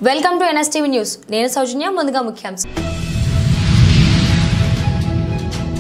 Welcome to NSTV news. నేను సౌజన్య. ముందుగా ముఖ్యాంశాలు.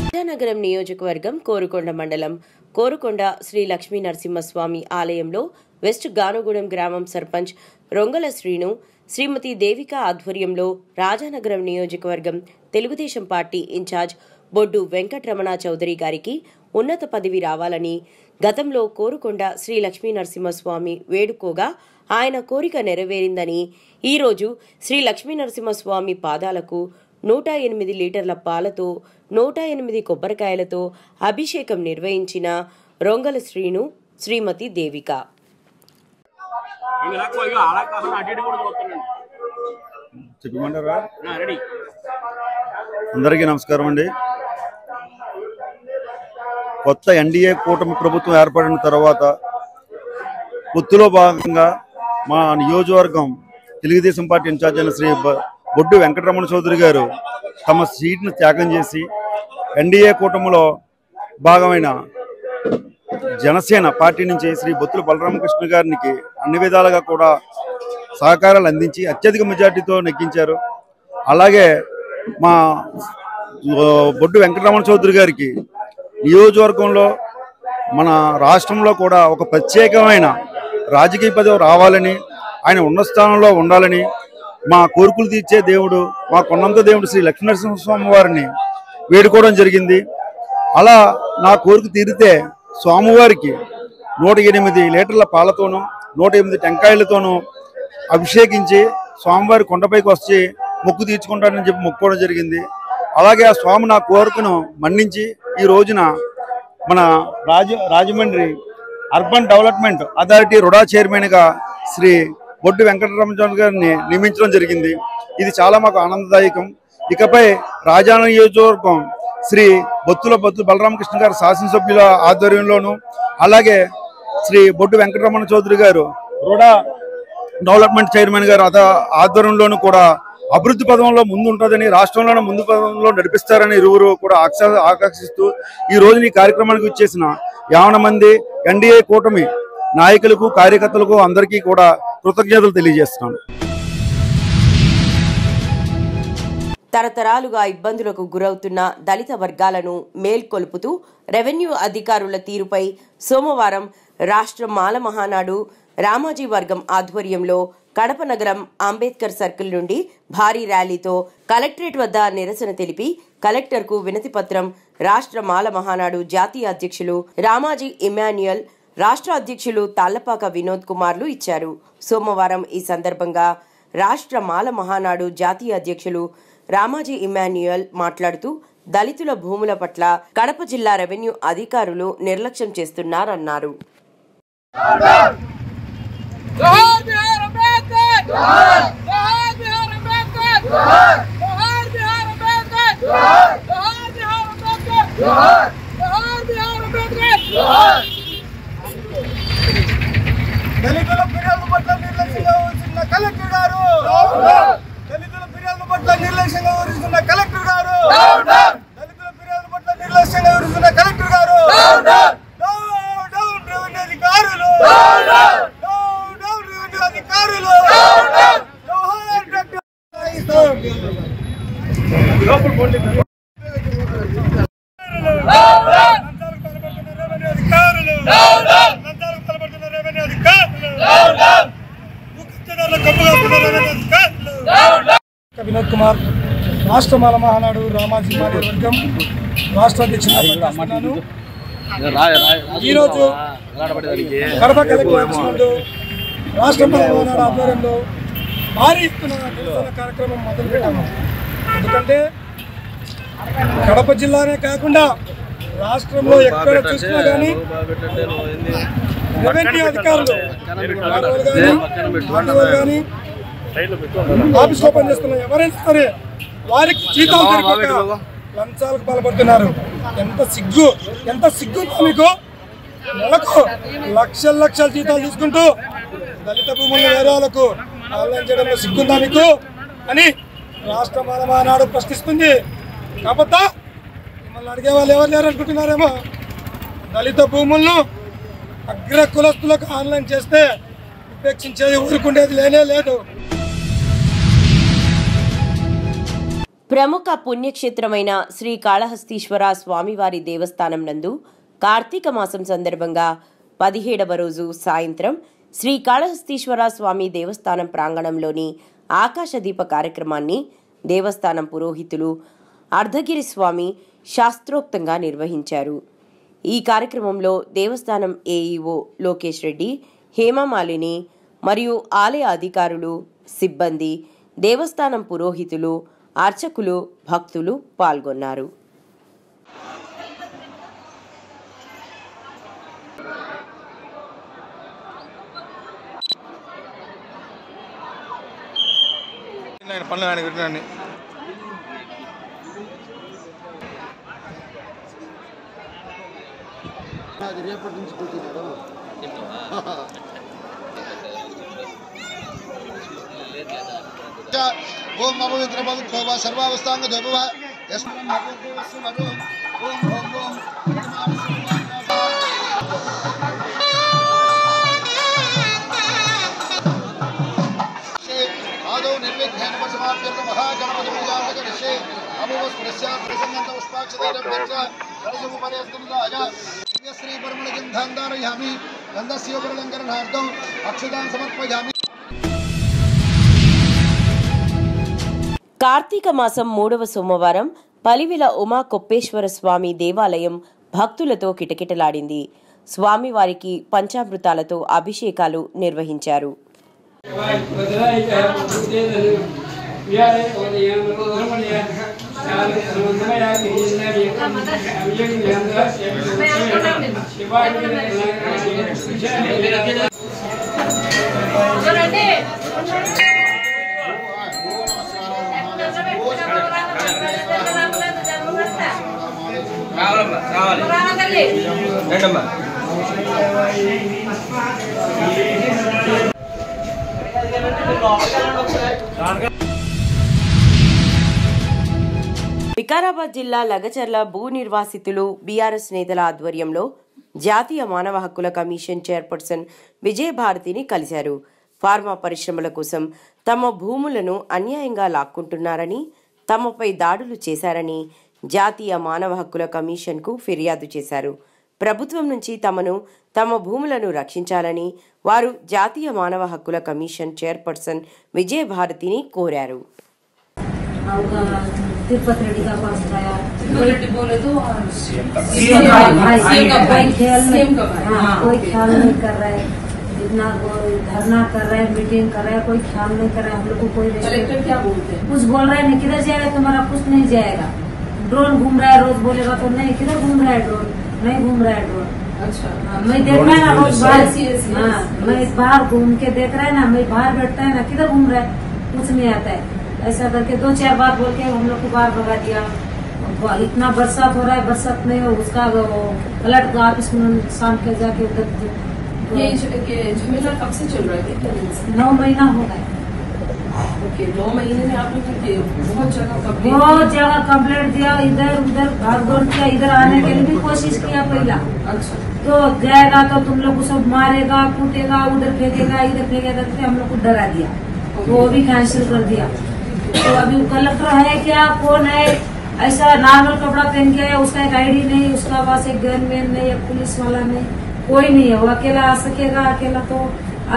రాజానగరం నియోజకవర్గం కోరుకొండ మండలం కోరుకొండ శ్రీ లక్ష్మీ నరసింహస్వామి ఆలయంలో వెస్ట్ గానుగూడెం గ్రామం సర్పంచ్ రొంగల శ్రీను శ్రీమతి దేవిక ఆధ్వర్యంలో రాజానగరం నియోజకవర్గం తెలుగుదేశం పార్టీ ఇన్ఛార్జ్ బొడ్డు వెంకటరమణ చౌదరి గారికి ఉన్నత పదవి రావాలని గతంలో కోరుకొండ శ్రీ లక్ష్మీ నరసింహస్వామి వేడుకోగా ఆయన కోరిక నెరవేరిందని ఈరోజు శ్రీ లక్ష్మీ నరసింహస్వామి పాదాలకు 108 లీటర్ల పాలతో 108 కొబ్బరికాయలతో అభిషేకం నిర్వహించిన రొంగల శ్రీను శ్రీమతి దేవిక. అందరికీ నమస్కారం అండి. కొత్త ఎన్డీఏ కూటమి ప్రభుత్వం ఏర్పడిన తర్వాత పొత్తులో భాగంగా మా నియోజకవర్గం తెలుగుదేశం పార్టీ ఇన్ఛార్జ్ అయిన శ్రీ బొడ్డు వెంకటరమణ చౌదరి గారు తమ సీట్ను త్యాగం చేసి ఎన్డీఏ కూటమిలో భాగమైన జనసేన పార్టీ నుంచి శ్రీ బొత్తుల బలరామకృష్ణ గారికి అన్ని విధాలుగా కూడా సహకారాలు అందించి అత్యధిక మెజార్టీతో నెగ్గించారు. అలాగే మా బొడ్డు వెంకటరమణ చౌదరి గారికి నియోజకవర్గంలో మన రాష్ట్రంలో కూడా ఒక ప్రత్యేకమైన రాజకీయ పదవి రావాలని, ఆయన ఉన్నత స్థానంలో ఉండాలని మా కోరికలు తీర్చే దేవుడు, మా కొన్నంత దేవుడు శ్రీ లక్ష్మీనరసింహస్వామి వారిని వేడుకోవడం జరిగింది. అలా నా కోరిక తీరితే స్వామివారికి 108 లీటర్ల పాలతోనూ 108 టెంకాయలతోనూ అభిషేకించి స్వామివారి కొండపైకి వచ్చి మొక్కు తీర్చుకుంటానని చెప్పి మొక్కుకోవడం జరిగింది. అలాగే ఆ స్వామి నా కోరికను మన్నించి ఈ రోజున మన Rajahmundry urban development authority RUDA చైర్మన్గా శ్రీ బొడ్డు వెంకటరమణ గారిని నియమించడం జరిగింది. ఇది చాలా మాకు ఆనందదాయకం. ఇకపై రాజాన నియోజకవర్గం శ్రీ బొత్తుల బలరామకృష్ణ గారు శాసనసభ్యుల ఆధ్వర్యంలోనూ, అలాగే శ్రీ బొడ్డు వెంకటరమణ చౌదరి గారు రుడా డెవలప్మెంట్ చైర్మన్ గారు ఆధ్వర్యంలోనూ కూడా అభివృద్ధి పదంలో ముందు ఉంటుందని, రాష్ట్రంలోనే ముందు పదంలో నడిపిస్తారని ఇరువురు కూడా ఆకాంక్షిస్తూ ఈ రోజున ఈ కార్యక్రమానికి వచ్చేసిన 50 మంది ఎన్డీఏ కూటమి నాయకులకు, కార్యకర్తలకు అందరికీ కూడా కృతజ్ఞతలు తెలియజేస్తున్నాను. తరతరాలుగా ఇబ్బందులకు గురవుతున్న దళిత వర్గాలను మేల్కొల్పుతూ రెవెన్యూ అధికారుల తీరుపై సోమవారం రాష్ట్ర మాల మహానాడు రామాజీ వర్గం ఆధ్వర్యంలో కడప నగరం అంబేద్కర్ సర్కిల్ నుండి భారీ ర్యాలీతో కలెక్టరేట్ వద్ద నిరసన తెలిపి కలెక్టర్కు వినతి పత్రం రాష్ట్ర మాల మహానాడు జాతీయ అధ్యక్షులు రామాజీ ఇమాన్యుయల్, రాష్ట్ర అధ్యక్షులు తాళ్లపాక వినోద్ కుమార్లు ఇచ్చారు. సోమవారం ఈ సందర్భంగా రాష్ట్ర మాల మహానాడు జాతీయ అధ్యక్షులు రామాజీ ఇమాన్యుయల్ మాట్లాడుతూ దళితుల భూముల పట్ల కడప జిల్లా రెవెన్యూ అధికారులు నిర్లక్ష్యం చేస్తున్నారన్నారు. దళితుల ఫిర్యాదు పట్ల నిర్లక్ష్యంగా వహిస్తున్న కలెక్టర్ గారు, దళితుల ఫిర్యాదు పట్ల నిర్లక్ష్యంగా వహిస్తున్న కలెక్టర్ గారు, దళితుల ఫిర్యాదు పట్ల నిర్లక్ష్యంగా వహిస్తున్న కలెక్టర్ గారు, డౌన్ రెవెన్యూ అధికారులు, డౌన్ రెవెన్యూ అధికారులు, వినోద్ కుమార్, రాష్ట్ర మాల మహానాడు రామాజీ వర్గం రాష్ట్ర అధ్యక్షుడు. ఈరోజు కడప కలెక్టర్ రాష్ట్ర మాల మహానాడు ఆధ్వర్యంలో భారీ ఎత్తున నిరసన కార్యక్రమం మొదలుపెట్టాము. ఎందుకంటే కడప జిల్లానే కాకుండా రాష్ట్రంలో ఎక్కడ చూసినా కానీ రెవెన్యూ అధికారులు కానీ ఆఫీస్లో పనిచేస్తున్న ఎవరైనా సరే వారికి జీతాలు సరిపోక లంచాలకు పాల్పడుతున్నారు. ఎంత సిగ్గు మీకు! నెలకు లక్షల జీతాలు తీసుకుంటూ దళిత భూములను వేరే వాళ్ళకు ఆన్లైన్ చేయడంలో సిగ్గుందా మీకు అని రాష్ట్ర మాల మహానాడు ప్రశ్నిస్తుంది. కాకపోతే మిమ్మల్ని అడిగే వాళ్ళు ఎవరు లేరు అనుకుంటున్నారేమో. దళిత భూములను అగ్ర కులస్తులకు ఆన్లైన్ చేస్తే ఉపేక్షించేది ఊరుకుండేది లేనే లేదు. ప్రముఖ పుణ్యక్షేత్రమైన శ్రీకాళహస్తీశ్వర స్వామివారి దేవస్థానం నందు కార్తీక మాసం సందర్భంగా 17వ రోజు సాయంత్రం శ్రీకాళహస్తీశ్వర స్వామి దేవస్థానం ప్రాంగణంలోని ఆకాశదీప కార్యక్రమాన్ని దేవస్థానం పురోహితులు అర్ధగిరి స్వామి శాస్త్రోక్తంగా నిర్వహించారు. ఈ కార్యక్రమంలో దేవస్థానం ఏఈఓ లోకేష్ రెడ్డి, హేమమాలిని మరియు ఆలయ అధికారులు, సిబ్బంది, దేవస్థానం పురోహితులు, అర్చకులు, భక్తులు పాల్గొన్నారు. ओम अववित्र पवित्र सर्वावस्थांग देव आदौ निर्विघ्नेन समाप्यर्थ महागणपति पूजार्थे अमुवस्पृश्यात् पुष्पाक्षतैरभ्यर्थ श्री परमणगन्धान् धारयामि गन्धस्य उपलङ्करणार्थम् अक्षतान् समर्पयामि. కార్తీక మాసం 3వ సోమవారం పలివిల ఉమా కొప్పేశ్వర స్వామి దేవాలయం భక్తులతో కిటకిటలాడింది. స్వామివారికి పంచామృతాలతో అభిషేకాలు నిర్వహించారు. వికారాబాద్ జిల్లా లగచర్ల భూ నిర్వాసితులు బీఆర్ఎస్ నేతల ఆధ్వర్యంలో జాతీయ మానవ హక్కుల కమిషన్ చైర్పర్సన్ విజయభారతిని కలిశారు. ఫార్మా పరిశ్రమల కోసం తమ భూములను అన్యాయంగా లాక్కుంటున్నారని, తమపై దాడులు చేశారని జాతీయ మానవ హక్కుల కమిషన్కు ఫిర్యాదు చేశారు. ప్రభుత్వం నుంచి తమ భూములను రక్షించాలని వారు జాతీయ మానవ హక్కుల కమిషన్ చైర్పర్సన్ విజయభారతిని కోరారు. तिरुपति रेड्डी का पास गया, कोई ख्याल नहीं कर रहा है, इतना धरना कर रहा है, मीटिंग कर रहा है, कोई ख्याल नहीं कर रहा है. हम लोग को कोई कलेक्टर क्या बोलते हैं, कुछ बोल रहा है नहीं, किधर जाएगा तुम्हारा, कुछ नहीं जाएगा. ड्रोन घूम रहा है, रोज बोलेगा तो नहीं, किधर घूम रहा है ड्रोन, नहीं घूम रहा है ड्रोन. अच्छा, मैं देख रहा है ना रोज बाहर, मैं बाहर घूम के देख रहा है ना, मैं बाहर बैठता है ना, किधर घूम रहा है, कुछ नहीं आता है. ऐसा करके 2-4 बार बोल के हम लोग को बाहर भगा दिया. इतना बरसात हो रहा है, बरसात नहीं हो उसका अलर्ट ऑफिस में शाम के जाके उधर. ये झमेला कब से चल रहा है? 9 महीना हो गए. ओके, 9 महीने में आपने बहुत जगह कंप्लेंट दिया, इधर उधर भाग दौड़ किया, इधर आने के लिए भी कोशिश किया पहला. अच्छा, तो जाएगा तो तुम लोग को सब मारेगा, कूटेगा, उधर फेंकेगा, इधर फेंकेगा करके हम लोग को डरा दिया. वो भी कैंसिल कर दिया. तो अभी कलेक्टर है क्या, कौन है, ऐसा नॉर्मल कपड़ा पहन के है, उसका एक आईडी नहीं, उसका पास एक गन मैन नहीं, एक पुलिस वाला नहीं, कोई नहीं है. वो अकेला आ सकेगा, अकेला. तो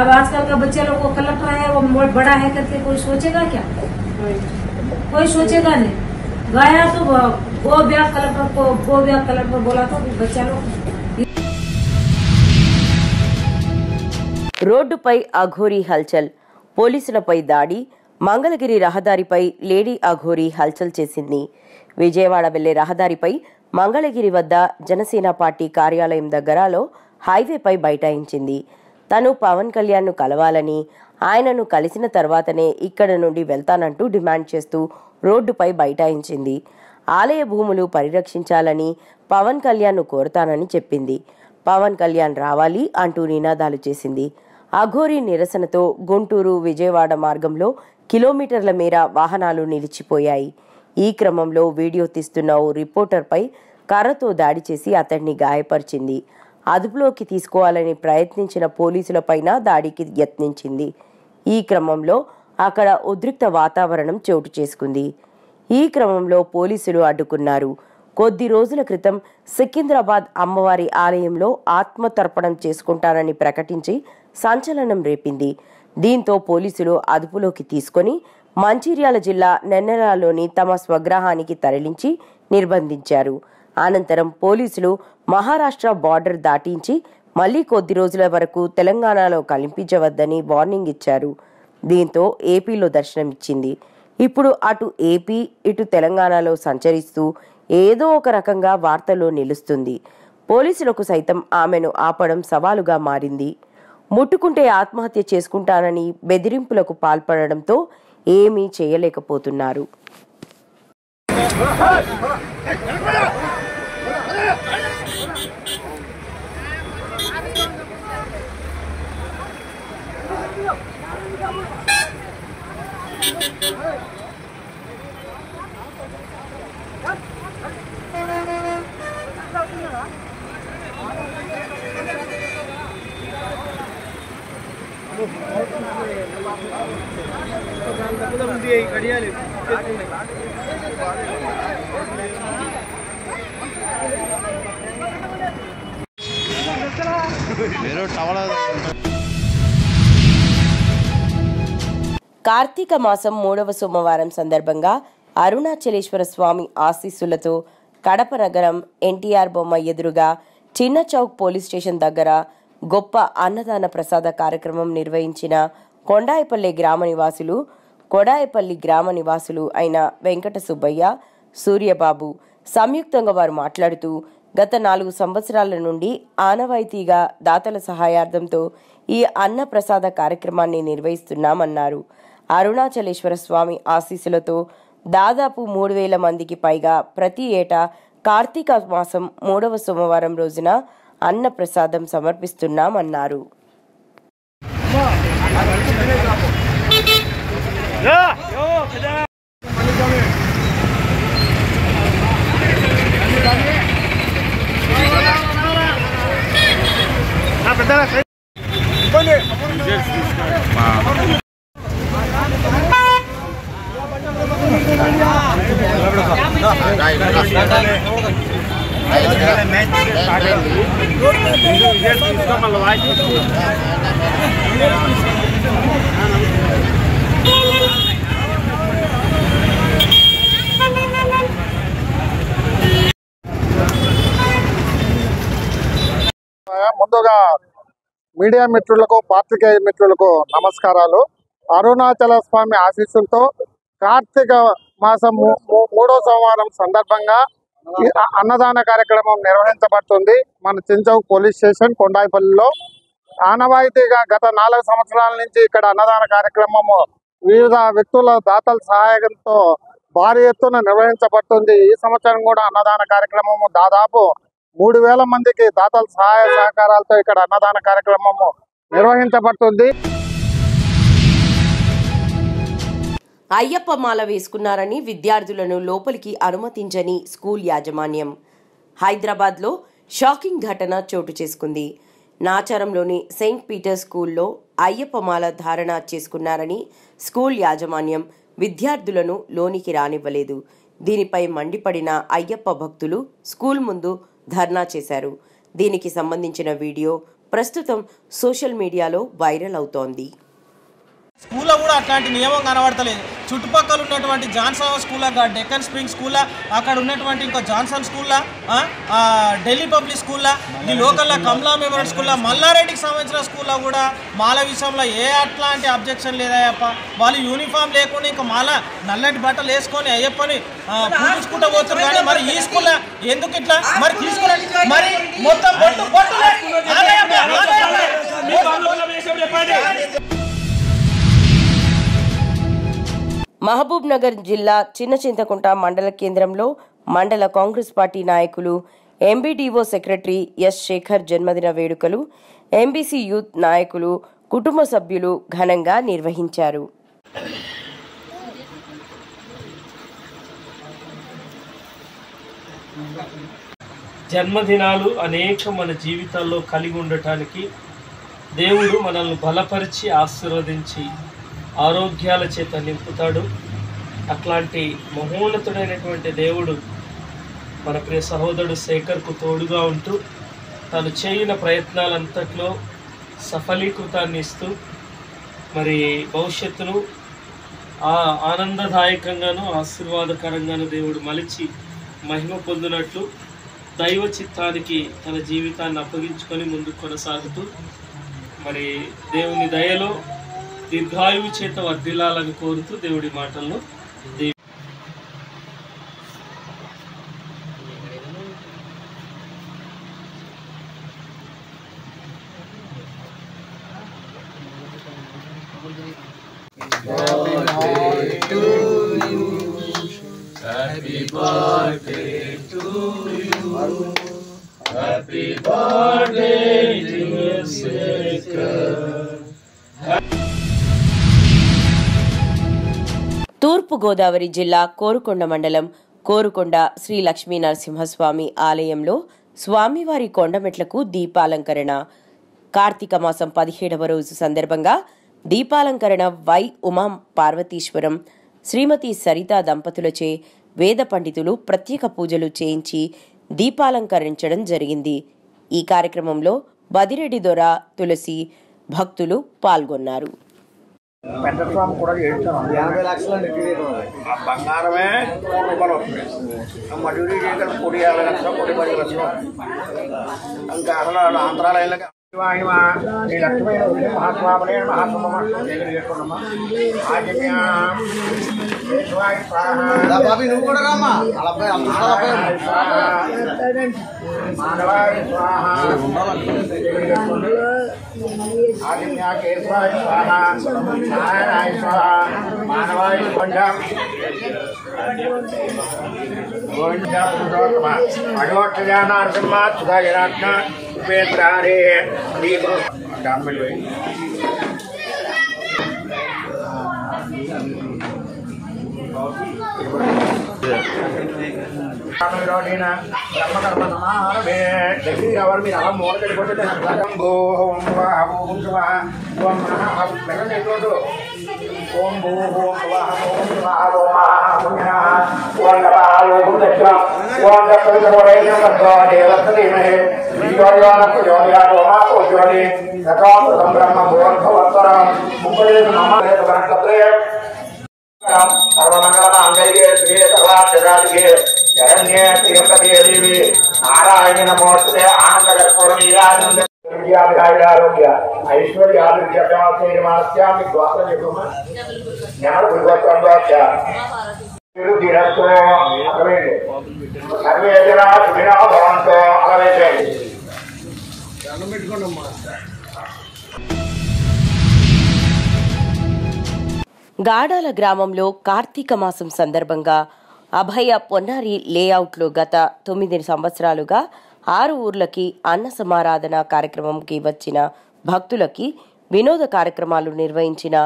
अब आजकल का बच्चे लोग को कलेक्टर है वो बड़ा है करके कोई सोचेगा क्या, कोई सोचेगा नहीं. गया तो वो ब्याह कलेक्टर बोला तो बच्चा लोग. రోడ్డుపై అఘోరీ హల్చల్, పోలీసులపై దాడి, మంగళగిరి రహదారిపై లేడీ అఘోరీ హల్చల్ చేసింది. విజయవాడ వెళ్లే రహదారిపై మంగళగిరి వద్ద జనసేన పార్టీ కార్యాలయం దగ్గరలో హైవేపై బైఠాయించింది. తను పవన్ కళ్యాణ్ను కలవాలని, ఆయనను కలిసిన తర్వాతనే ఇక్కడ నుండి వెళ్తానంటూ డిమాండ్ చేస్తూ రోడ్డుపై బైఠాయించింది. ఆలయ భూములు పరిరక్షించాలని పవన్ కళ్యాణ్ను కోరతానని చెప్పింది. పవన్ కళ్యాణ్ రావాలి అంటూ నినాదాలు చేసింది. అఘోరీ నిరసనతో గుంటూరు విజయవాడ మార్గంలో కిలోమీటర్ల మేర వాహనాలు నిలిచిపోయాయి. ఈ క్రమంలో వీడియో తీస్తున్న ఓ రిపోర్టర్పై కర్రతో దాడి చేసి అతడిని గాయపరిచింది. అదుపులోకి తీసుకోవాలని ప్రయత్నించిన పోలీసులపైన దాడికి యత్నించింది. ఈ క్రమంలో అక్కడ ఉద్రిక్త వాతావరణం చోటు చేసుకుంది. ఈ క్రమంలో పోలీసులు అడ్డుకున్నారు. కొద్ది రోజుల క్రితం సికింద్రాబాద్ అమ్మవారి ఆలయంలో ఆత్మతర్పణం చేసుకుంటానని ప్రకటించి సంచలనం రేపింది. దీంతో పోలీసులు అదుపులోకి తీసుకొని మంచిర్యాల జిల్లా నెన్నెలలోని తమ స్వగ్రహానికి తరలించి నిర్బంధించారు. అనంతరం పోలీసులు మహారాష్ట్ర బార్డర్ దాటించి మళ్లీ కొద్ది రోజుల వరకు తెలంగాణలో కనిపించవద్దని వార్నింగ్ ఇచ్చారు. దీంతో ఏపీలో దర్శనమిచ్చింది. ఇప్పుడు అటు ఏపీ ఇటు తెలంగాణలో సంచరిస్తూ ఏదో ఒక రకంగా వార్తల్లో నిలుస్తుంది. పోలీసులకు సైతం ఆమెను ఆపడం సవాలుగా మారింది. ముట్టుకుంటే ఆత్మహత్య చేసుకుంటానని బెదిరింపులకు పాల్పడడంతో ఏమీ చేయలేకపోతున్నారు. కార్తీక మాసం 3వ సోమవారం సందర్భంగా అరుణాచలేశ్వర స్వామి ఆశీస్సులతో కడప నగరం ఎన్టీఆర్ బొమ్మ ఎదురుగా చిన్న చౌక్ పోలీస్ స్టేషన్ దగ్గర గొప్ప అన్నదాన ప్రసాద కార్యక్రమం నిర్వహించిన కొడాయపల్లి గ్రామ నివాసులు అయిన వెంకట సుబ్బయ్య, సూర్యబాబు సంయుక్తంగా వారు మాట్లాడుతూ గత 4 సంవత్సరాల నుండి ఆనవాయితీగా దాతల సహాయార్థంతో ఈ అన్న ప్రసాద కార్యక్రమాన్ని నిర్వహిస్తున్నామన్నారు. అరుణాచలేశ్వర స్వామి ఆశీస్సులతో దాదాపు 3,000 మందికి పైగా ప్రతి ఏటా కార్తీక మాసం 3వ సోమవారం రోజున అన్న ప్రసాదం సమర్పిస్తున్నామన్నారు. ముందుగా మీడియా మిత్రులకు, పాత్రికేయ మిత్రులకు నమస్కారాలు. అరుణాచల స్వామి ఆశీస్సులతో కార్తీక మాసం 3వ సోమవారం సందర్భంగా అన్నదాన కార్యక్రమం నిర్వహించబడుతుంది. మన చించౌక్ పోలీస్ స్టేషన్ కొండాయిపల్లిలో ఆనవాయితీగా గత 4 సంవత్సరాల నుంచి ఇక్కడ అన్నదాన కార్యక్రమము వివిధ వ్యక్తుల దాతల సహాయంతో భారీ ఎత్తున నిర్వహించబడుతుంది. ఈ సంవత్సరం కూడా అన్నదాన కార్యక్రమము దాదాపు 3,000 మందికి దాతల సహాయ సహకారాలతో ఇక్కడ అన్నదాన కార్యక్రమము నిర్వహించబడుతుంది. అయ్యప్ప మాల వేసుకున్నారని విద్యార్థులను లోపలికి అనుమతించని స్కూల్ యాజమాన్యం. హైదరాబాద్లో షాకింగ్ ఘటన చోటు చేసుకుంది. నాచారంలోని సెయింట్ పీటర్ స్కూల్లో అయ్యప్ప మాల ధారణ చేసుకున్నారని స్కూల్ యాజమాన్యం విద్యార్థులను లోనికి రానివ్వలేదు. దీనిపై మండిపడిన అయ్యప్ప భక్తులు స్కూల్ ముందు ధర్నా చేశారు. దీనికి సంబంధించిన వీడియో ప్రస్తుతం సోషల్ మీడియాలో వైరల్ అవుతోంది. స్కూల్లో కూడా అట్లాంటి నియమం కనబడతలేదు. చుట్టుపక్కల ఉన్నటువంటి Johnson school, Deccan spring school, అక్కడ ఉన్నటువంటి ఇంకో Johnson school, Delhi public school, ఈ లోకల్లో కమలా మెమోరియల్ స్కూల్, మల్లారెడ్డికి సంబంధించిన స్కూల్లో కూడా మాల విషయంలో అట్లాంటి అబ్జెక్షన్ లేదయ్యప్ప. వాళ్ళు యూనిఫామ్ లేకుండా ఇంకా మాల నల్లటి బట్టలు వేసుకొని అయ్యప్పని పూజించుకుంటూ పోతున్నారు. కానీ మరి ఈ స్కూల్లో ఎందుకు ఇట్లా మరి తీసుకురండి, మరి మొత్తం మహబూబ్ నగర్ జిల్లా చిన్నచింతకుంట మండల కేంద్రంలో మండల కాంగ్రెస్ పార్టీ నాయకులు, ఎంబీడీఓ సెక్రటరీ ఎస్ శేఖర్ జన్మదిన వేడుకలు ఎంబీసీ యూత్ నాయకులు, కుటుంబ సభ్యులు ఘనంగా నిర్వహించారు. జన్మదినాలు అనేక మన జీవితాల్లో కలిగి ఉండటానికి దేవుడు మనల్ని బలపరిచి ఆశీర్వదించి ఆరోగ్యాల చేత నింపుతాడు. అట్లాంటి మహోన్నతుడైనటువంటి దేవుడు మన ప్రియ సహోదరుడు శేఖర్కు తోడుగా ఉంటూ తను చేయని ప్రయత్నాలంతట్లో సఫలీకృతాన్ని ఇస్తూ మరి భవిష్యత్తును ఆనందదాయకంగాను ఆశీర్వాదకరంగాను దేవుడు మలిచి మహిమ పొందినట్లు దైవ చిత్తానికి తన జీవితాన్ని అప్పగించుకొని ముందుకు కొనసాగుతూ మరి దేవుని దయలో దీర్ఘాయువు చేత వర్ధిల్లాలని కోరుతూ దేవుడి మాటలను Happy birthday to you. Happy birthday dear Shekhar. తూర్పుగోదావరి జిల్లా కోరుకొండ మండలం కోరుకొండ శ్రీ లక్ష్మీ నరసింహస్వామి ఆలయంలో స్వామివారి కొండమెట్లకు దీపాలంకరణ. కార్తీక మాసం 17వ రోజు సందర్భంగా దీపాలంకరణ వై ఉమా పార్వతీశ్వరం శ్రీమతి సరితా దంపతులచే వేద పండితులు ప్రత్యేక పూజలు చేయించి దీపాలంకరించడం జరిగింది. ఈ కార్యక్రమంలో బదిరెడ్డి దొర, తులసి భక్తులు పాల్గొన్నారు. బంగారమే మటూరి పొడి 50 లక్షలు, పొడి 10 లక్షలు. ఇంకా అసలు ఆంధ్రాలయంలో శ్రీ లక్ష్మీ మహాస్వామి మహాస్వామమ్మా బాబీ నువ్వు కూడా రామ్మా. మానవాయ స్వాహ ఆదిత్యాకేశ్వరాయ స్వాహ నారాయణాయ స్వాహ మానవాయ కొండం అడోక్షజానార్సింహ సుధాజనాత్మ ఉపేంద్రారే బ్రహ్మకర్మ సమారభే ఎవరు మీరు అలా మూల వెళ్ళిపోతే ఓం భూ ఓం సర్వమంగళమాంగళ్యే శ్రీ సర్వాక్షరాధికే శరణ్యే శ్రీయంకటే దేవి నారాయణ నమోస్తుతే ఆనందకర్పూరం ఈరానంద ఆరోగ్య ఐశ్వర్యాభివృద్ధ్యామి ద్వాసం జ్ఞాన గురుగోత్రంలోచ విరుద్ధిరస్తో అలవేయండి. సర్వే జనా సుఖినో భవంతో అలవేయండి. గాడాల గ్రామంలో కార్తీక మాసం సందర్భంగా అభయ పొన్నారి లేఅవుట్లో గత 9 సంవత్సరాలుగా 6 ఊర్లకి అన్న సమారాధన కార్యక్రమంకి వచ్చిన భక్తులకి వినోద కార్యక్రమాలు నిర్వహించిన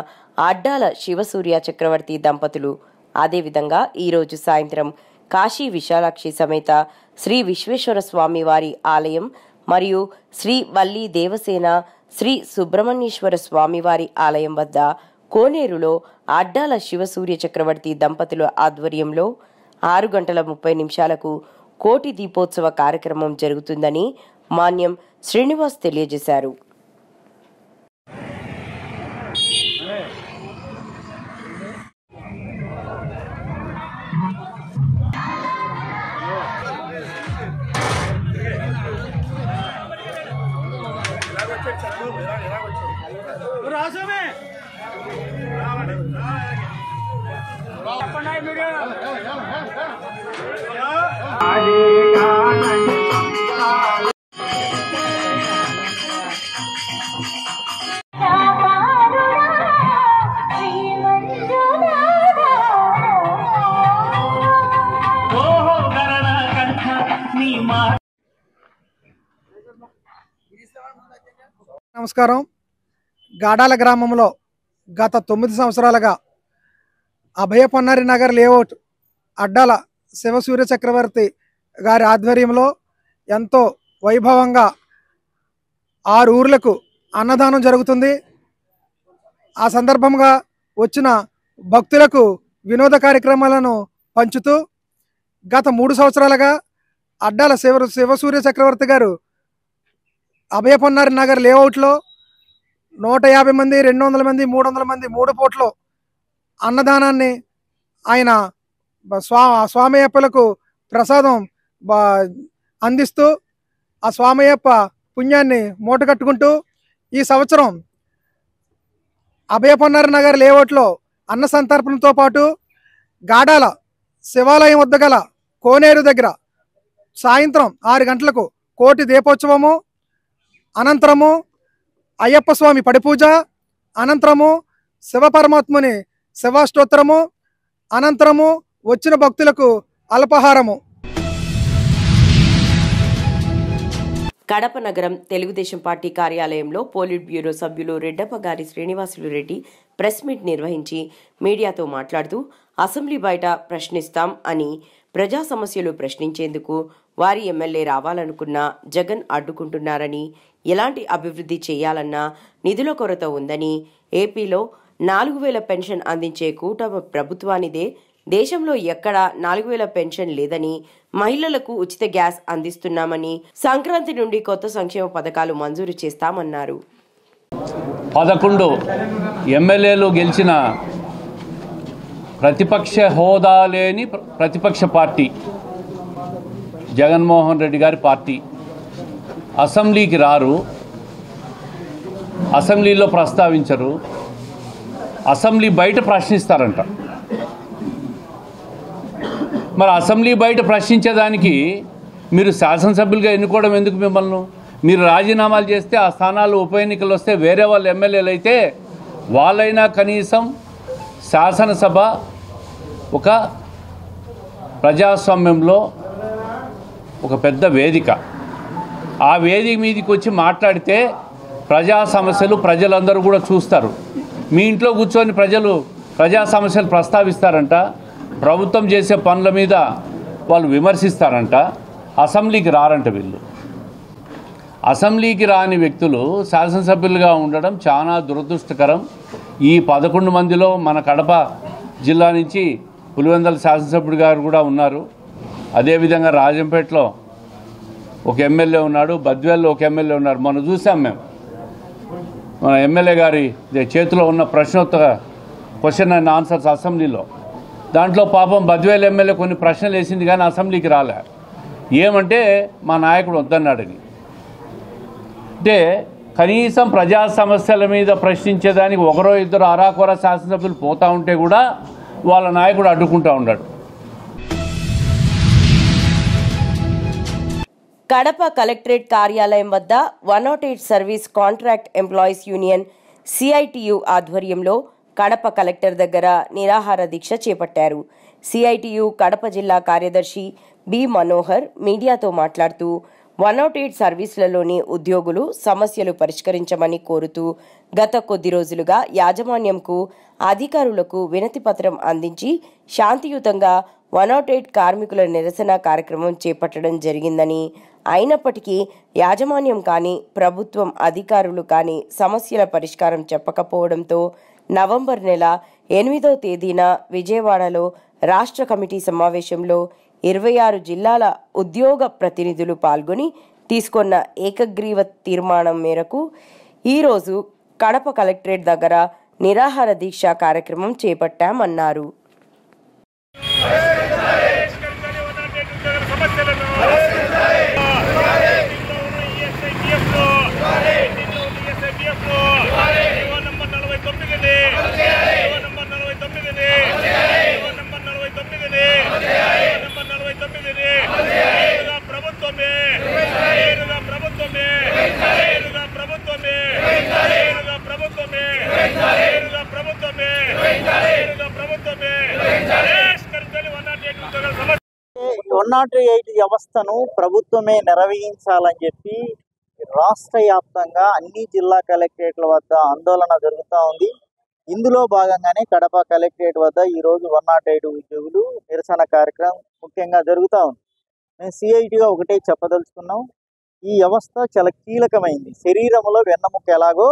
అడ్డాల శివసూర్య చక్రవర్తి దంపతులు అదేవిధంగా ఈరోజు సాయంత్రం కాశీ విశాలాక్షి సమేత శ్రీ విశ్వేశ్వర స్వామి వారి ఆలయం మరియు శ్రీ వల్లి దేవసేన శ్రీ సుబ్రహ్మణ్యేశ్వర స్వామివారి ఆలయం వద్ద కోనేరులో అడ్డాల శివసూర్య చక్రవర్తి దంపతుల ఆధ్వర్యంలో 6:30 కోటి దీపోత్సవ కార్యక్రమం జరుగుతుందని మాన్యం శ్రీనివాస్ తెలియజేశారు. నమస్కారం. గాడాల గ్రామంలో గత 9 సంవత్సరాలుగా అభయ పొన్నారి నగర్ లేఅవుట్ అడ్డాల శివసూర్య చక్రవర్తి గారి ఆధ్వర్యంలో ఎంతో వైభవంగా 6 ఊర్లకు అన్నదానం జరుగుతుంది. ఆ సందర్భంగా వచ్చిన భక్తులకు వినోద కార్యక్రమాలను పంచుతూ గత 3 సంవత్సరాలుగా అడ్డాల శివసూర్య చక్రవర్తి గారు అభయపొన్నారి నగర్ లేఅవుట్లో 150 మంది, 200 మంది, 300 మంది 3 పూటలు అన్నదానాన్ని ఆయన స్వామయ్యప్పలకు ప్రసాదం అందిస్తూ ఆ స్వామయ్యప్ప పుణ్యాన్ని మూటగట్టుకుంటూ ఈ సంవత్సరం అభయపొన్నారి నగర్ లేఅవుట్లో అన్న సంతర్పణతో పాటు గాడాల శివాలయం వద్ద గల కోనేరు దగ్గర సాయంత్రం 6 గంటలకు కోటి దీపోత్సవము, అనంతరము అయ్యప్ప స్వామి పడిపూజ, అనంతరము శివపరమాత్ముని శివాష్టోత్తరము, అనంతరము వచ్చిన భక్తులకు అల్పాహారము. కడప నగరం తెలుగుదేశం పార్టీ కార్యాలయంలో పోలిట్ బ్యూరో సభ్యులు రెడ్డప్పగారి శ్రీనివాసులు రెడ్డి ప్రెస్ మీట్ నిర్వహించి మీడియాతో మాట్లాడుతూ అసెంబ్లీ బయట ప్రశ్నిస్తాం అని ప్రజా సమస్యలు ప్రశ్నించేందుకు వారి ఎమ్మెల్యే రావాలనుకున్నా జగన్ అడ్డుకుంటున్నారని, ఎలాంటి అభివృద్ధి చేయాలన్నా నిధుల కొరత ఉందని, ఏపీలో 4000 పెన్షన్ అందించే కూటమి ప్రభుత్వానిదే, దేశంలో ఎక్కడా 4000 పెన్షన్ లేదని, మహిళలకు ఉచిత గ్యాస్ అందిస్తున్నామని, సంక్రాంతి నుండి కొత్త సంక్షేమ పథకాలు మంజూరు చేస్తామన్నారు. 11 ఎమ్మెల్యేలు గెలిచిన ప్రతిపక్ష హోదా లేని ప్రతిపక్ష పార్టీ జగన్మోహన్ రెడ్డి గారి పార్టీ అసెంబ్లీకి రారు, అసెంబ్లీలో ప్రస్తావించరు, అసెంబ్లీ బయట ప్రశ్నిస్తారంట. మరి అసెంబ్లీ బయట ప్రశ్నించేదానికి మీరు శాసనసభ్యులుగా ఎన్నుకోవడం ఎందుకు? మిమ్మల్ని మీరు రాజీనామాలు చేస్తే ఆ స్థానాలు ఉప ఎన్నికలు వస్తే వేరే వాళ్ళ ఎమ్మెల్యేలు అయితే వాళ్ళైనా కనీసం శాసనసభ ఒక ప్రజాస్వామ్యంలో ఒక పెద్ద వేదిక, ఆ వేదిక మీదకి వచ్చి మాట్లాడితే ప్రజా సమస్యలు ప్రజలందరూ కూడా చూస్తారు. మీ ఇంట్లో కూర్చొని ప్రజలు ప్రజా సమస్యలు ప్రస్తావిస్తారంట, ప్రభుత్వం చేసే పనుల మీద వాళ్ళు విమర్శిస్తారంట, అసెంబ్లీకి రారంట. వీళ్ళు అసెంబ్లీకి రాని వ్యక్తులు శాసనసభ్యులుగా ఉండడం చాలా దురదృష్టకరం. ఈ 11 మందిలో మన కడప జిల్లా నుంచి పులివెందుల శాసనసభ్యుడు గారు కూడా ఉన్నారు. అదేవిధంగా రాజంపేటలో ఒక ఎమ్మెల్యే ఉన్నాడు, బద్వేల్లో ఒక ఎమ్మెల్యే ఉన్నారు. మనం చూసాం మేము మన ఎమ్మెల్యే గారి చేతిలో ఉన్న ప్రశ్నోత్తర క్వశ్చన్ అండ్ ఆన్సర్స్ అసెంబ్లీలో. దాంట్లో పాపం బద్వేల్ ఎమ్మెల్యే కొన్ని ప్రశ్నలు వేసింది కానీ అసెంబ్లీకి రాలే. ఏమంటే మా నాయకుడు వద్దన్నాడని. అంటే కనీసం ప్రజా సమస్యల మీద ప్రశ్నించేదానికి ఒకరో ఇద్దరు అరాకొర శాసనసభ్యులు పోతూ ఉంటే కూడా వాళ్ళ నాయకుడు అడ్డుకుంటూ ఉన్నాడు. కడప కలెక్టరేట్ కార్యాలయం వద్ద 108 service contract employees union CITU ఆధ్వర్యంలో కడప కలెక్టర్ దగ్గర నిరాహార దీక్ష చేపట్టారు. సిఐటియు కడప జిల్లా కార్యదర్శి బి మనోహర్ మీడియాతో మాట్లాడుతూ 108 సర్వీసులలోని ఉద్యోగులు సమస్యలు పరిష్కరించమని కోరుతూ గత కొద్ది రోజులుగా యాజమాన్యంకు అధికారులకు వినతి పత్రం అందించి శాంతియుతంగా 108 కార్మికుల నిరసన కార్యక్రమం చేపట్టడం జరిగిందని, అయినప్పటికీ యాజమాన్యం కానీ ప్రభుత్వం అధికారులు కానీ సమస్యల పరిష్కారం చెప్పకపోవడంతో నవంబర్ నెల 8వ తేదీన విజయవాడలో రాష్ట్ర కమిటీ సమావేశంలో 26 జిల్లాల ఉద్యోగ ప్రతినిధులు పాల్గొని తీసుకున్న ఏకగ్రీవ తీర్మానం మేరకు ఈరోజు కడప కలెక్టరేట్ దగ్గర నిరాహార దీక్ష కార్యక్రమం చేపట్టామన్నారు. ఎయిట్ వ్యవస్థను ప్రభుత్వమే నిర్వహించాలని చెప్పి రాష్ట్ర వ్యాప్తంగా అన్ని జిల్లా కలెక్టరేట్ల వద్ద ఆందోళన జరుగుతూ ఉంది. ఇందులో భాగంగానే కడప కలెక్టరేట్ వద్ద ఈరోజు 108 ఉద్యోగులు నిరసన కార్యక్రమం ముఖ్యంగా జరుగుతూ ఉంది. మేము సిఐటిగా ఒకటే చెప్పదలుచుకున్నాం, ఈ వ్యవస్థ చాలా కీలకమైంది. శరీరంలో వెన్నెముక ఎలాగో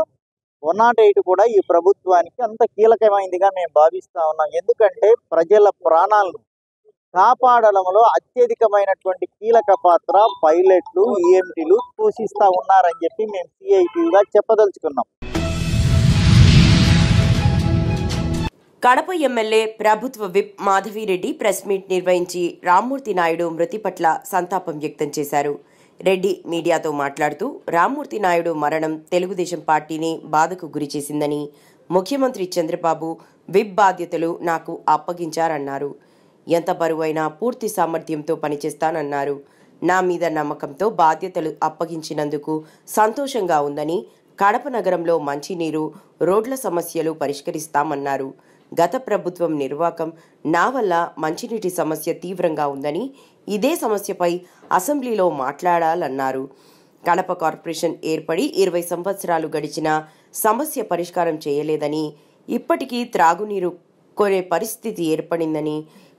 108 కూడా ఈ ప్రభుత్వానికి అంత కీలకమైనదిగా మేము భావిస్తా ఉన్నాం. ఎందుకంటే ప్రజల ప్రాణాలను కాపాడడంలో అత్యధికమైనటువంటి కీలక పాత్ర పైలట్లు, ఈఎంటీలు పోషిస్తూ ఉన్నారని చెప్పి మేము సిఐటిగా చెప్పదలుచుకున్నాం. కడప ఎమ్మెల్యే ప్రభుత్వ విప్ మాధవిరెడ్డి ప్రెస్ మీట్ నిర్వహించి రామ్మూర్తి నాయుడు మృతి పట్ల సంతాపం వ్యక్తం చేశారు. రెడ్డి మీడియాతో మాట్లాడుతూ రామ్మూర్తి నాయుడు మరణం తెలుగుదేశం పార్టీని బాధకు గురిచేసిందని, ముఖ్యమంత్రి చంద్రబాబు విప్ బాధ్యతలు నాకు అప్పగించారన్నారు. ఎంత బరువైనా పూర్తి సామర్థ్యంతో పనిచేస్తానన్నారు. నా మీద నమ్మకంతో బాధ్యతలు అప్పగించినందుకు సంతోషంగా ఉందని, కడప నగరంలో మంచినీరు, రోడ్ల సమస్యలు పరిష్కరిస్తామన్నారు. గత ప్రభుత్వం నిర్వాకం నా వల్ల మంచినీటి సమస్య తీవ్రంగా ఉందని, ఇదే సమస్యపై అసెంబ్లీలో మాట్లాడాలన్నారు. కడప కార్పొరేషన్ ఏర్పడి 20 సంవత్సరాలు గడిచినా సమస్య పరిష్కారం చేయలేదని, ఇప్పటికీ త్రాగునీరు కొనే పరిస్థితి ఏర్పడిందని,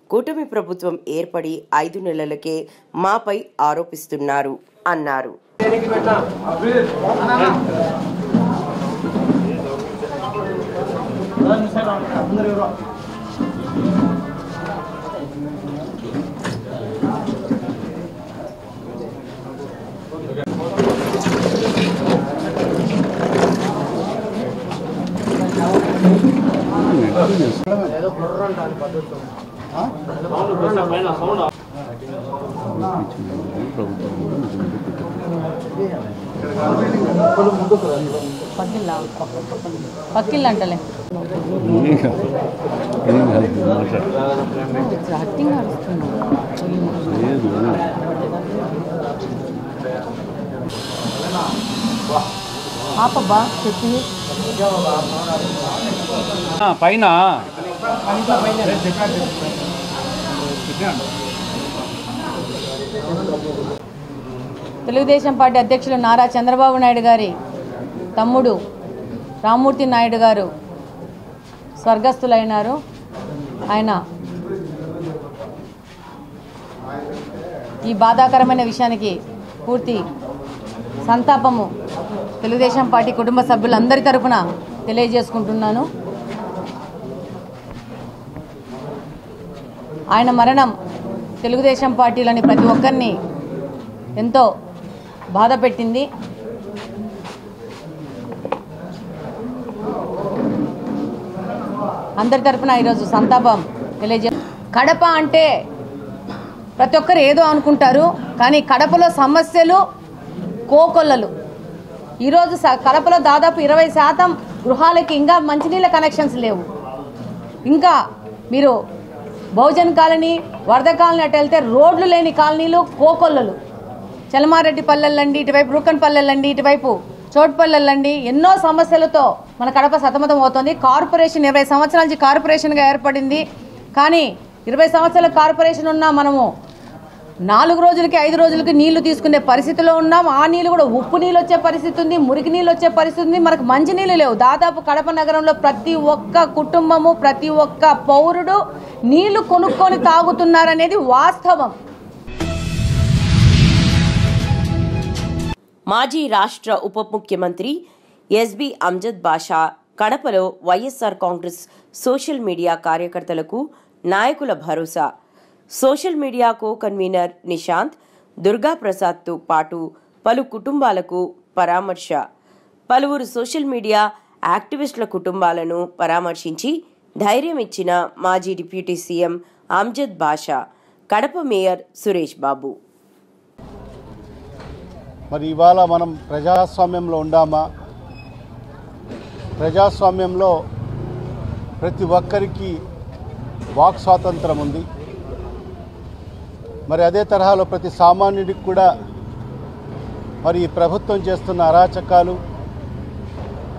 కూటమి ప్రభుత్వం ఏర్పడి 5 నెలలకే మాపై ఆరోపిస్తున్నారు అన్నారు. పక్కిళ్ళు అంటలే ఆపబ్బా చెప్పి పైన తెలుగుదేశం పార్టీ అధ్యక్షులు నారా చంద్రబాబు నాయుడు గారి తమ్ముడు రామ్మూర్తి నాయుడు గారు స్వర్గస్థులైనారు. ఆయన ఈ బాధాకరమైన విషయానికి పూర్తి సంతాపము తెలుగుదేశం పార్టీ కుటుంబ సభ్యులందరి తరపున తెలియజేసుకుంటున్నాను. ఆయన మరణం తెలుగుదేశం పార్టీలోని ప్రతి ఒక్కరిని ఎంతో బాధ పెట్టింది. అందరి తరపున ఈరోజు సంతాపం తెలియజే. కడప అంటే ప్రతి ఒక్కరు ఏదో అనుకుంటారు, కానీ కడపలో సమస్యలు కోకొల్లలు. ఈరోజు కడపలో దాదాపు 20% గృహాలకి ఇంకా మంచినీళ్ళ కనెక్షన్స్ లేవు. ఇంకా మీరు బహుజన్ కాలనీ, వరద కాలనీ అటు వెళ్తే రోడ్లు లేని కాలనీలు కోకొల్లలు. చలమారెడ్డి పల్లెలండి, ఇటువైపు రూకన్ పల్లెలండి, ఇటువైపు చోటుపల్లెలండి, ఎన్నో సమస్యలతో మన కడప సతమతం అవుతుంది. కార్పొరేషన్ 20 సంవత్సరాల నుంచి కార్పొరేషన్గా ఏర్పడింది. కానీ 20 సంవత్సరాల కార్పొరేషన్ ఉన్నా మనము 4 రోజులకి 5 రోజులకి నీళ్లు తీసుకునే పరిస్థితిలో ఉన్నాం. ఆ నీళ్ళు కూడా ఉప్పు నీళ్ళు వచ్చే పరిస్థితి ఉంది, మురికి నీళ్ళు వచ్చే పరిస్థితి ఉంది. మనకు మంచి నీళ్ళు లేవు. దాదాపు కడప నగరంలో ప్రతి ఒక్క కుటుంబము, ప్రతి ఒక్క పౌరుడు నీళ్లు కొనుక్కొని తాగుతున్నారనేది వాస్తవం. మాజీ రాష్ట్ర ఉప ముఖ్యమంత్రి ఎస్బి అమ్జద్ బాషా కడపలో వైఎస్ఆర్ కాంగ్రెస్ సోషల్ మీడియా కార్యకర్తలకు నాయకుల భరోసా. Social media co convener Nishant, దుర్గాప్రసాద్తో పాటు పలు కుటుంబాలకు పరామర్శ. పలువురు సోషల్ మీడియా యాక్టివిస్టుల కుటుంబాలను పరామర్శించి ధైర్యం ఇచ్చిన మాజీ డిప్యూటీ సీఎం అమ్జద్ బాషా, కడప మేయర్ సురేష్ బాబు. మరి ఇవాళ మనం ప్రజాస్వామ్యంలో ఉండామా? ప్రజాస్వామ్యంలో ప్రతి ఒక్కరికి వాక్ స్వాతంత్రం ఉంది. మరి అదే తరహాలో ప్రతి సామాన్యుడికి కూడా మరి ప్రభుత్వం చేస్తున్న అరాచకాలు,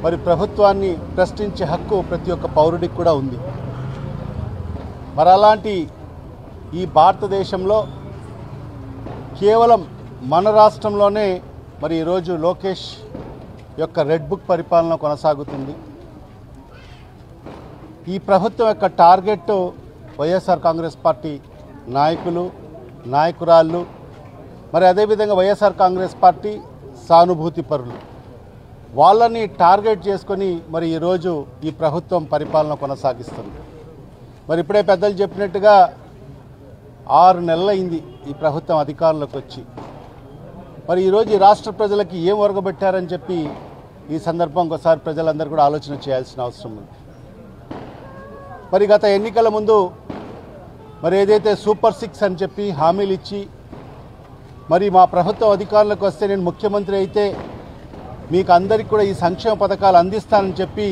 మరి ప్రభుత్వాన్ని ప్రశ్నించే హక్కు ప్రతి ఒక్క పౌరుడికి కూడా ఉంది. మరి అలాంటి ఈ భారతదేశంలో కేవలం మన రాష్ట్రంలోనే మరి ఈరోజు లోకేష్ యొక్క రెడ్ బుక్ పరిపాలన కొనసాగుతుంది. ఈ ప్రభుత్వం యొక్క టార్గెట్ వైఎస్ఆర్ కాంగ్రెస్ పార్టీ నాయకులు, నాయకురాళ్ళు, మరి అదేవిధంగా వైఎస్ఆర్ కాంగ్రెస్ పార్టీ సానుభూతి పరులు. వాళ్ళని టార్గెట్ చేసుకొని మరి ఈరోజు ఈ ప్రభుత్వం పరిపాలన కొనసాగిస్తుంది. మరి ఇప్పుడే పెద్దలు చెప్పినట్టుగా 6 నెలలైంది ఈ ప్రభుత్వం అధికారంలోకి వచ్చి. మరి ఈరోజు ఈ రాష్ట్ర ప్రజలకి ఏం ఒరగబెట్టారని చెప్పి ఈ సందర్భం ఒకసారి ప్రజలందరూ కూడా ఆలోచన చేయాల్సిన అవసరం ఉంది. మరి గత ఎన్నికల ముందు మరి ఏదైతే సూపర్ 6 అని చెప్పి హామీలు ఇచ్చి మరి మా ప్రభుత్వం అధికారంలోకి వస్తే నేను ముఖ్యమంత్రి అయితే మీకు అందరికీ కూడా ఈ సంక్షేమ పథకాలు అందిస్తానని చెప్పి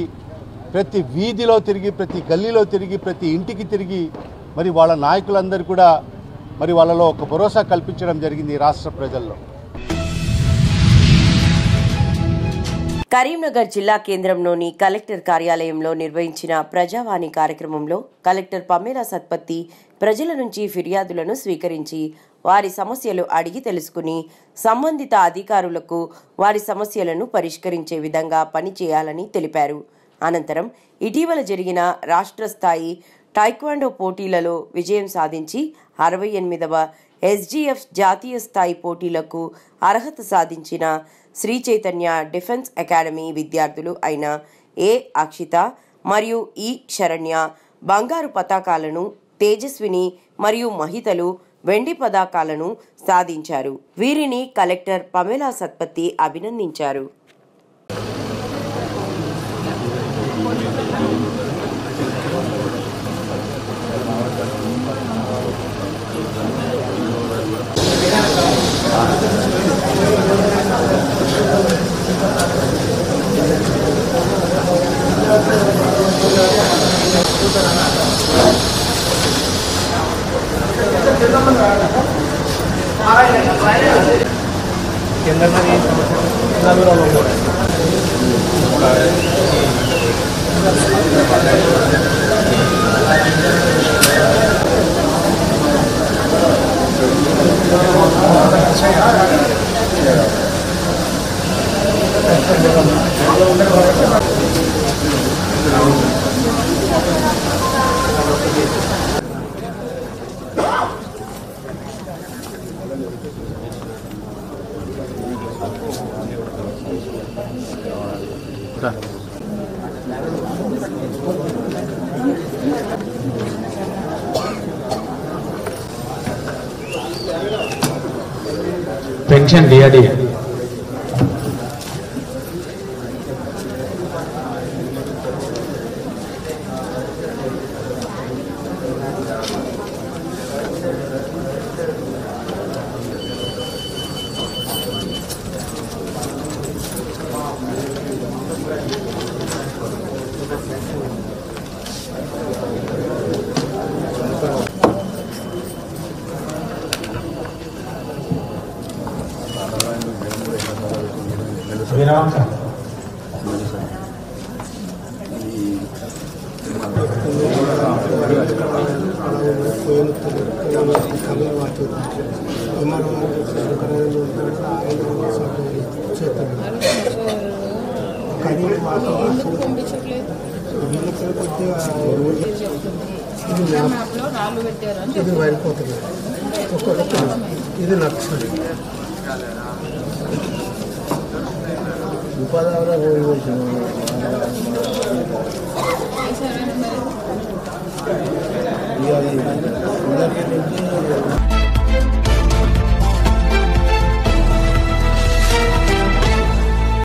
ప్రతి వీధిలో తిరిగి, ప్రతి గల్లీలో తిరిగి, ప్రతి ఇంటికి తిరిగి మరి వాళ్ళ నాయకులందరూ కూడా మరి వాళ్ళలో ఒక భరోసా కల్పించడం జరిగింది రాష్ట్ర ప్రజల్లో. కరీంనగర్ జిల్లా కేంద్రంలోని కలెక్టర్ కార్యాలయంలో నిర్వహించిన ప్రజావాణి కార్యక్రమంలో కలెక్టర్ పమేలా సత్పతి ప్రజల నుంచి ఫిర్యాదులను స్వీకరించి వారి సమస్యలు అడిగి తెలుసుకుని సంబంధిత అధికారులకు వారి సమస్యలను పరిష్కరించే విధంగా పనిచేయాలని తెలిపారు. అనంతరం ఇటీవల జరిగిన రాష్ట్ర స్థాయి టైక్వాండో పోటీలలో విజయం సాధించి 68వ SGF జాతీయ స్థాయి పోటీలకు అర్హత సాధించిన శ్రీ చైతన్య డిఫెన్స్ అకాడమీ విద్యార్థులు అయిన ఏ అక్షిత మరియు ఈ శరణ్య బంగారు పతాకాలను, తేజస్విని మరియు మహితలు వెండి పతాకాలను సాధించారు. వీరిని కలెక్టర్ పమేలా సత్పతి అభినందించారు. पेंशन DRD उपाधि